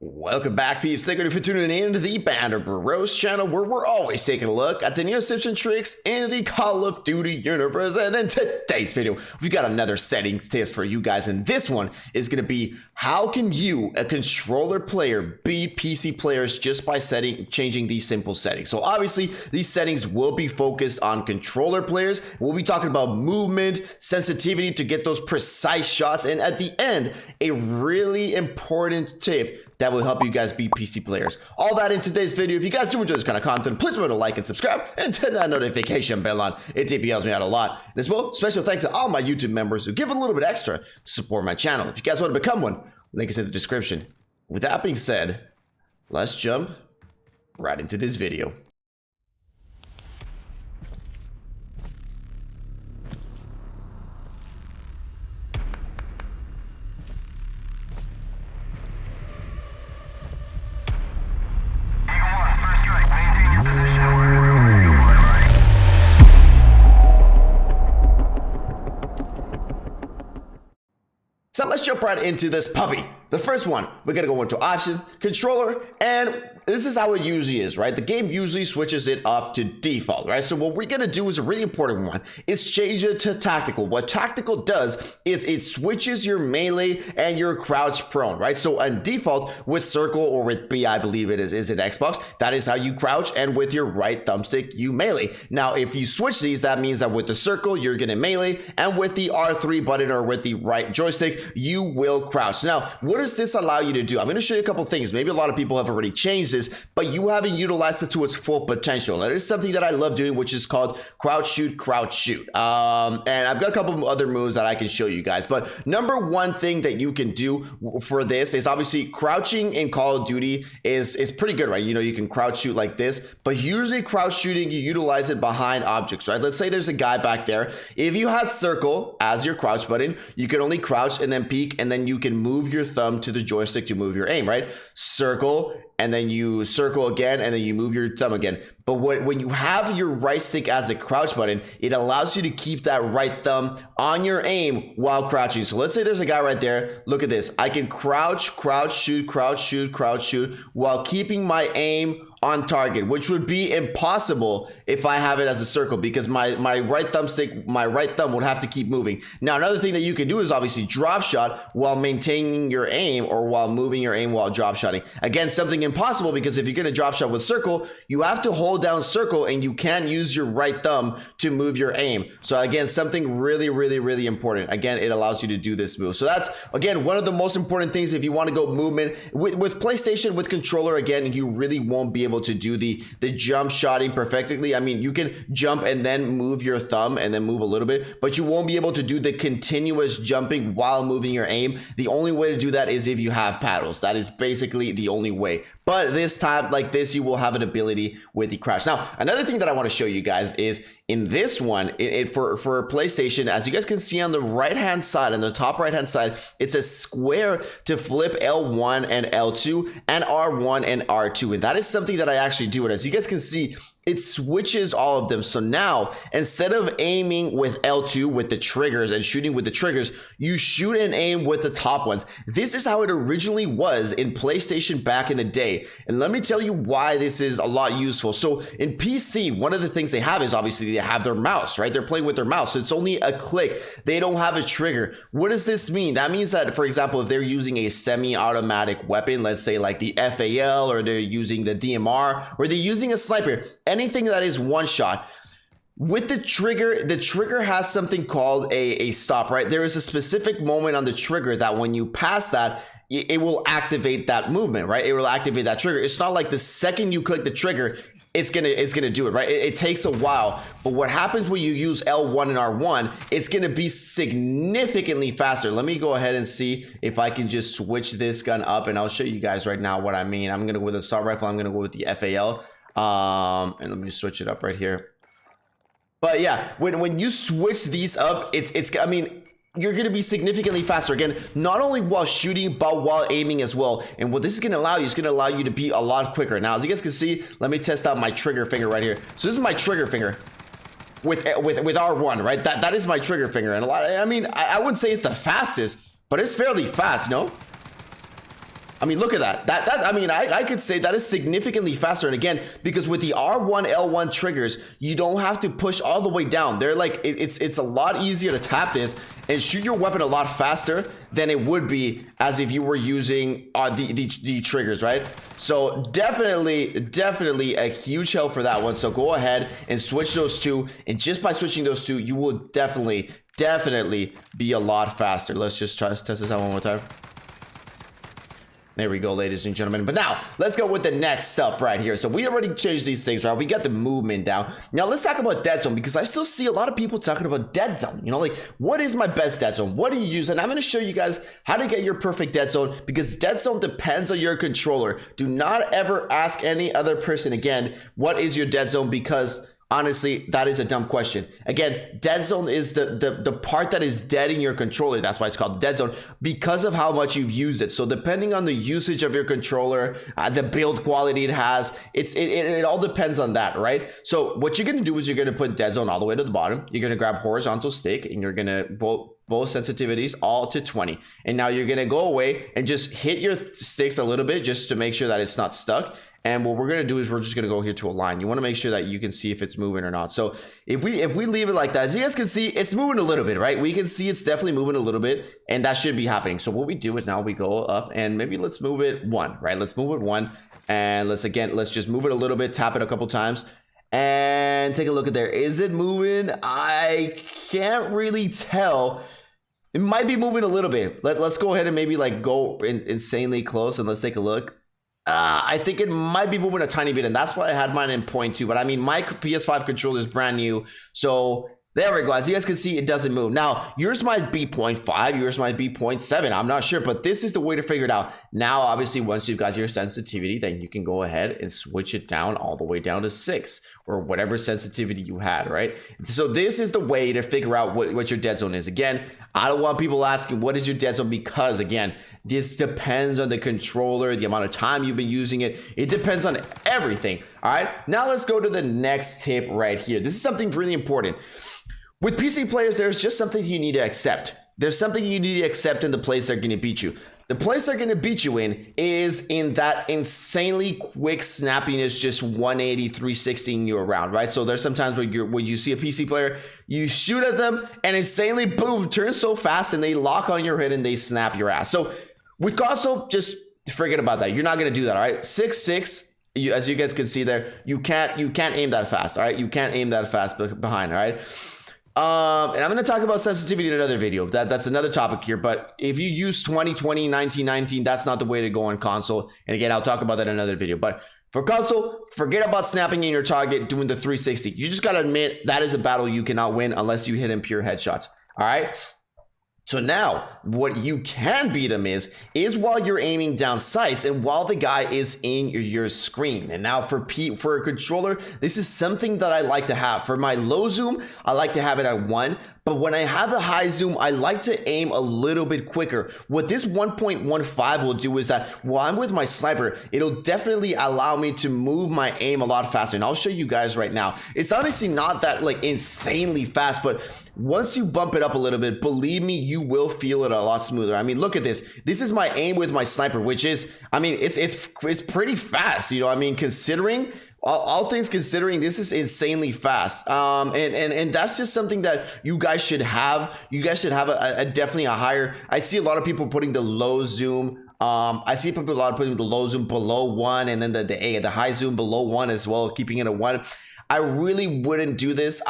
Welcome back, peeps. Thank you for tuning in to the Banner Bros channel, where we're always taking a look at the newest tips and tricks in the Call of Duty universe. And in today's video, we've got another setting tip for you guys, and this one is going to be how can you, a controller player, beat PC players just by changing these simple settings. So obviously, these settings will be focused on controller players. We'll be talking about movement, sensitivity to get those precise shots, and at the end, a really important tip that will help you guys beat PC players. All that in today's video. If you guys do enjoy this kind of content, please remember to like and subscribe and turn that notification bell on. It deeply helps me out a lot. And as well, special thanks to all my YouTube members who give a little bit extra to support my channel. If you guys want to become one, link is in the description. With that being said, let's jump right into this video. So let's jump right into this puppy. The first one, we're gonna go into options, controller, and this is how it usually is, right? The game usually switches it up to default, right? So what we're gonna do is a really important one, is change it to tactical. What tactical does is it switches your melee and your crouch prone, right? So on default, with circle or with B, I believe it is in Xbox, that is how you crouch, and with your right thumbstick, you melee. Now, if you switch these, that means that with the circle, you're gonna melee, and with the R3 button or with the right joystick, you will crouch. Now, what does this allow you to do? I'm going to show you a couple things. Maybe a lot of people have already changed this, but you haven't utilized it to its full potential. That is something that I love doing, which is called crouch shoot, crouch shoot. And I've got a couple of other moves that I can show you guys. But number one thing that you can do for this is obviously crouching in Call of Duty is pretty good, right? You know, you can crouch shoot like this, but usually crouch shooting, you utilize it behind objects, right? Let's say there's a guy back there. If you had circle as your crouch button, you can only crouch and then peek, and then you can move your thumb to the joystick to move your aim, right? Circle, and then you circle again, and then you move your thumb again. But when you have your right stick as a crouch button, it allows you to keep that right thumb on your aim while crouching. So let's say there's a guy right there. Look at this. I can crouch, crouch, shoot, crouch, shoot, crouch, shoot, while keeping my aim on target, which would be impossible if I have it as a circle, because my right thumbstick, my right thumb would have to keep moving. Now, another thing that you can do is obviously drop shot while maintaining your aim, or while moving your aim while drop shotting. Again, something impossible, because if you're going to drop shot with circle, you have to hold down circle and you can't use your right thumb to move your aim. So again, something really, really, really important. Again, it allows you to do this move. So that's, again, one of the most important things if you want to go movement. With PlayStation, with controller, again, you really won't be able to do the jump shotting perfectly. I mean, you can jump and then move your thumb and then move a little bit, but you won't be able to do the continuous jumping while moving your aim. The only way to do that is if you have paddles. That is basically the only way. But this time, like this, you will have an ability with the crouch. Now, another thing that I want to show you guys is in this one, for PlayStation, as you guys can see on the right-hand side, on the top right-hand side, it says square to flip L1 and L2 and R1 and R2. And that is something that I actually do. And as you guys can see, it switches all of them. So now, instead of aiming with L2 with the triggers and shooting with the triggers, you shoot and aim with the top ones. This is how it originally was in PlayStation back in the day. And let me tell you why this is a lot useful. So in PC, one of the things they have is obviously they have their mouse, right? They're playing with their mouse. So it's only a click. They don't have a trigger. What does this mean? That means that, for example, if they're using a semi-automatic weapon, let's say like the FAL, or they're using the DMR, or they're using a sniper, anything that is one shot, with the trigger has something called a stop, right? There is a specific moment on the trigger that when you pass that, it will activate that movement, right? It will activate that trigger. It's not like the second you click the trigger, it's gonna do it, right? It takes a while. But what happens when you use L1 and R1, it's gonna be significantly faster. Let me go ahead and see if I can just switch this gun up, and I'll show you guys right now what I mean. I'm gonna go with the assault rifle. I'm gonna go with the FAL. And let me switch it up right here. But yeah, when you switch these up, I mean, you're going to be significantly faster. Again, not only while shooting, but while aiming as well. And what this is going to allow you is going to allow you to be a lot quicker. Now, as you guys can see, let me test out my trigger finger right here. So this is my trigger finger with R1, right? That is my trigger finger. And I mean, I wouldn't say it's the fastest, but it's fairly fast, no? I mean, look at that. I mean, I could say that is significantly faster. And again, because with the R1, L1 triggers, you don't have to push all the way down. They're like, it's a lot easier to tap this and shoot your weapon a lot faster than it would be as if you were using the triggers, right? So definitely a huge help for that one. So go ahead and switch those two. And just by switching those two, you will definitely be a lot faster. Let's just test this out one more time. There we go, ladies and gentlemen. But now, let's go with the next stuff right here. So we already changed these things, right? We got the movement down. Now, let's talk about dead zone, because I still see a lot of people talking about dead zone. You know, like, what is my best dead zone? What do you use? And I'm going to show you guys how to get your perfect dead zone, because dead zone depends on your controller. Do not ever ask any other person again, what is your dead zone? Because honestly, that is a dumb question. Again, dead zone is the part that is dead in your controller. That's why it's called dead zone, because of how much you've used it. So depending on the usage of your controller, the build quality it has, it all depends on that, right? So what you're gonna do is you're gonna put dead zone all the way to the bottom. You're gonna grab horizontal stick, and you're gonna both sensitivities all to 20. And now you're gonna go away and just hit your sticks a little bit just to make sure that it's not stuck. And what we're gonna do is we're just gonna go here to a line. You wanna make sure that you can see if it's moving or not. So if we leave it like that, as you guys can see, it's moving a little bit, right? We can see it's definitely moving a little bit, and that should be happening. So what we do is now we go up and maybe let's move it 1, right? Let's move it 1, and let's just move it a little bit, tap it a couple times, and take a look at there. Is it moving? I can't really tell. It might be moving a little bit. Let's go ahead and maybe like go insanely close, and let's take a look. I think it might be moving a tiny bit, and that's why I had mine in 0.2. But I mean, my PS5 controller is brand new, so there we go. As you guys can see, it doesn't move. Now, yours might be 0.5, yours might be 0.7. I'm not sure, but this is the way to figure it out. Now, obviously, once you've got your sensitivity, then you can go ahead and switch it down all the way down to 6 or whatever sensitivity you had, right? So this is the way to figure out what your dead zone is. Again, I don't want people asking, what is your dead zone? Because, again, this depends on the controller, the amount of time you've been using it. It depends on everything, all right? Now, let's go to the next tip right here. This is something really important. With PC players, there's just something you need to accept. There's something you need to accept in the place they're going to beat you. The place they're going to beat you in is in that insanely quick snappiness, just 180, 360ing you around, right? So there's sometimes when you see a PC player, you shoot at them and insanely, boom, turns so fast and they lock on your head and they snap your ass. So with console, just forget about that. You're not going to do that, all right? 6.6, as you guys can see there, you can't aim that fast, all right? You can't aim that fast behind, all right? And I'm going to talk about sensitivity in another video. That's another topic here. But if you use 2020, 1919, that's not the way to go on console. And again, I'll talk about that in another video. But for console, forget about snapping in your target, doing the 360. You just got to admit that is a battle you cannot win unless you hit in pure headshots. All right. So now what you can beat him is while you're aiming down sights and while the guy is in your screen. And now for a controller, this is something that I like to have. For my low zoom, I like to have it at 1. But when I have the high zoom, I like to aim a little bit quicker. What this 1.15 will do is that while I'm with my sniper, it'll definitely allow me to move my aim a lot faster. And I'll show you guys right now. It's honestly not that like insanely fast, but once you bump it up a little bit, believe me, you will feel it a lot smoother. I mean, look at this. This is my aim with my sniper, which is, I mean, it's pretty fast. You know, I mean, considering all things considering, this is insanely fast. And that's just something that you guys should have. You guys should have a definitely a higher. I see a lot of people putting the low zoom. I see people a lot putting the low zoom below 1, and then the high zoom below 1 as well, keeping it at 1. I really wouldn't do this.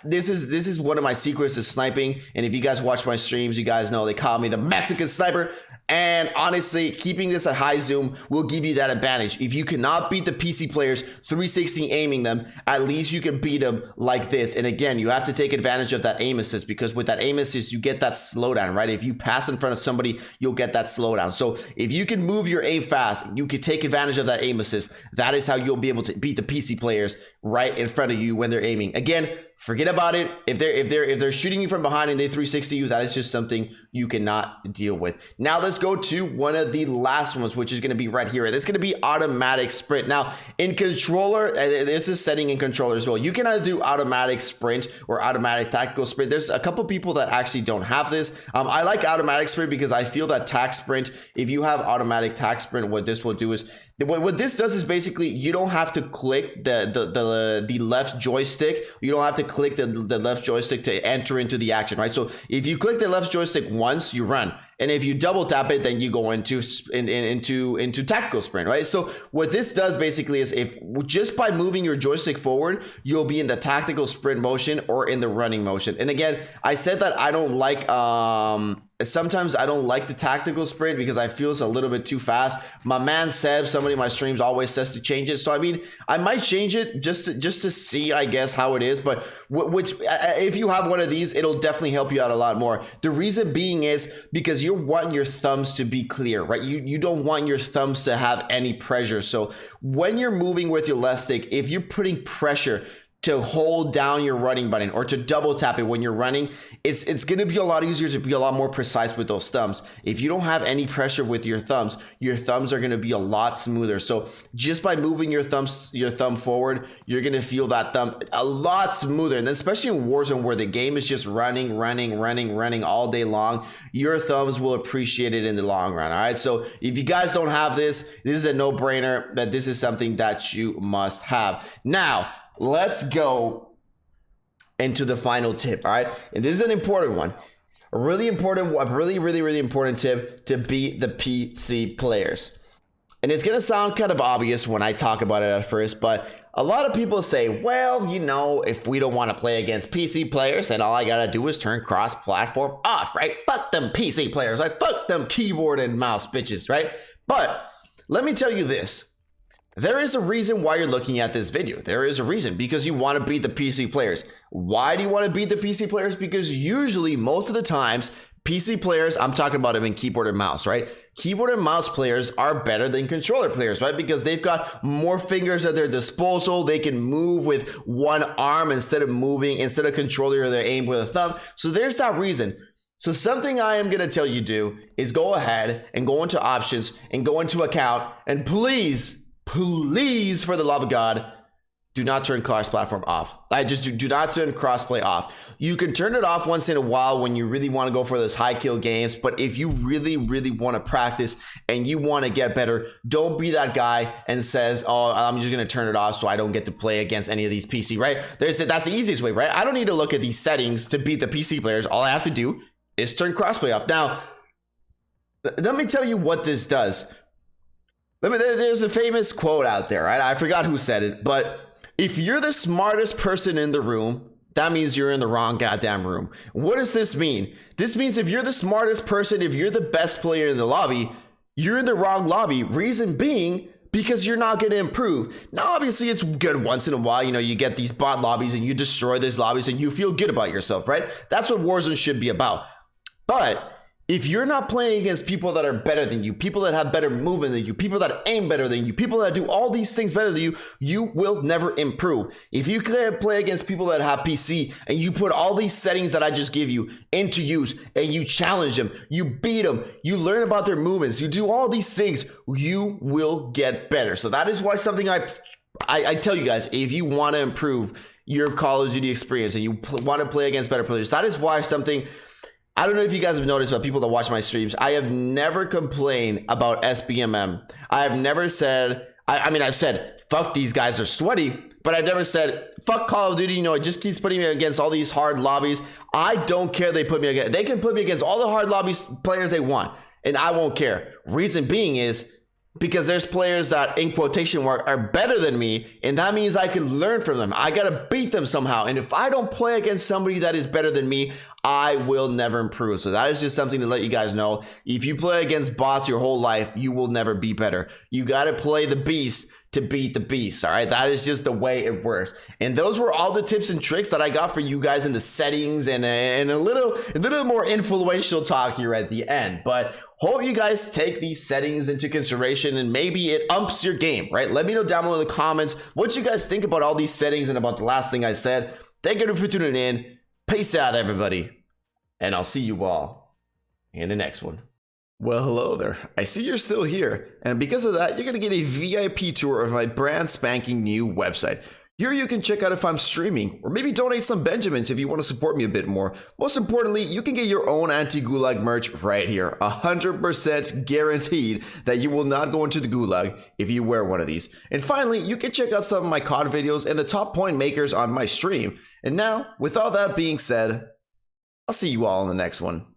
This is one of my secrets to sniping. And if you guys watch my streams, you guys know they call me the Mexican sniper. And honestly, keeping this at high zoom will give you that advantage. If you cannot beat the PC players 360 aiming them, at least you can beat them like this. And again, you have to take advantage of that aim assist, because with that aim assist, you get that slowdown, right? If you pass in front of somebody, you'll get that slowdown. So if you can move your aim fast, you can take advantage of that aim assist. That is how you'll be able to beat the PC players right in front of you when they're aiming. Again, forget about it. If they're shooting you from behind and they 360 you, that is just something you cannot deal with. Now let's go to one of the last ones, which is going to be right here. This is going to be automatic sprint. Now in controller, there's a setting in controller as well. You can either do automatic sprint or automatic tactical sprint. There's a couple people that actually don't have this. I like automatic sprint because I feel that tac sprint, if you have automatic tac sprint, what this will do is, what this does is basically you don't have to click the left joystick. You don't have to click the left joystick to enter into the action, right? So if you click the left joystick once, you run. And if you double tap it, then you go into tactical sprint, right? So what this does basically is, if just by moving your joystick forward, you'll be in the tactical sprint motion or in the running motion. And again, I said that I don't like, sometimes I don't like the tactical sprint because I feel it's a little bit too fast. My man Seb, somebody in my streams always says to change it. So I mean, I might change it just to see, I guess, how it is. But if you have one of these, it'll definitely help you out a lot more. The reason being is because you want your thumbs to be clear, right? You don't want your thumbs to have any pressure. So when you're moving with your left stick, if you're putting pressure to hold down your running button or to double tap it when you're running, it's going to be a lot easier to be a lot more precise with those thumbs. If you don't have any pressure with your thumbs are going to be a lot smoother. So just by moving your thumb forward, you're going to feel that thumb a lot smoother. And then especially in Warzone, where the game is just running all day long, your thumbs will appreciate it in the long run. All right. So if you guys don't have this, this is a no-brainer that this is something that you must have. Now, let's go into the final tip, all right? And this is an important one. A really important tip to beat the PC players. And it's going to sound kind of obvious when I talk about it at first, but a lot of people say, well, you know, if we don't want to play against PC players, then all I got to do is turn cross-platform off, right? Fuck them PC players, right? Fuck them keyboard and mouse bitches, right? But let me tell you this. There is a reason why you're looking at this video. There is a reason, because you want to beat the PC players. Why do you want to beat the PC players? Because usually, most of the times, PC players, I'm talking about them in keyboard and mouse, right? Keyboard and mouse players are better than controller players, right? Because they've got more fingers at their disposal. They can move with one arm instead of controlling their aim with a thumb. So there's that reason. So something I am going to tell you to do is go ahead and go into options and go into account, and please, for the love of God, do not turn cross-platform off. Do not turn crossplay off. You can turn it off once in a while when you really want to go for those high kill games, but if you really want to practice and you want to get better, don't be that guy and says, oh, I'm just going to turn it off so I don't get to play against any of these PC, right? That's the easiest way, right? I don't need to look at these settings to beat the PC players. All I have to do is turn crossplay off. Now, let me tell you what this does. There's a famous quote out there, right? I forgot who said it, but if you're the smartest person in the room, that means you're in the wrong goddamn room. What does this mean? This means if you're the smartest person, if you're the best player in the lobby, you're in the wrong lobby. Reason being, because you're not going to improve. Now, obviously, it's good once in a while. You know, you get these bot lobbies and you destroy these lobbies and you feel good about yourself, right? That's what Warzone should be about. But if you're not playing against people that are better than you, people that have better movement than you, people that aim better than you, people that do all these things better than you, you will never improve. If you play against people that have PC and you put all these settings that I just give you into use and you challenge them, you beat them, you learn about their movements, you do all these things, you will get better. So that is why something I tell you guys, if you want to improve your Call of Duty experience and you want to play against better players, that is why something... I don't know if you guys have noticed, but people that watch my streams, I have never complained about SBMM. I have never said, I mean, I've said, fuck, these guys are sweaty, but I've never said, fuck Call of Duty, you know, it just keeps putting me against all these hard lobbies. I don't care they can put me against all the hard lobbies players they want, and I won't care. Reason being is, because there's players that, in quotation mark, are better than me, and that means I can learn from them. I gotta beat them somehow, and if I don't play against somebody that is better than me, I will never improve. So that is just something to let you guys know. If you play against bots your whole life, you will never be better. You gotta play the beast to beat the beast, all right? That is just the way it works. And those were all the tips and tricks that I got for you guys in the settings and a little more influential talk here at the end. But hope you guys take these settings into consideration and maybe it umps your game, right? Let me know down below in the comments what you guys think about all these settings and about the last thing I said. Thank you for tuning in. Peace out, everybody. And I'll see you all in the next one. Well, hello there. I see you're still here, and because of that, you're going to get a VIP tour of my brand spanking new website. Here you can check out if I'm streaming, or maybe donate some Benjamins if you want to support me a bit more. Most importantly, you can get your own anti-gulag merch right here. 100% guaranteed that you will not go into the gulag if you wear one of these. And finally, you can check out some of my COD videos and the top point makers on my stream. And now, with all that being said, I'll see you all in the next one.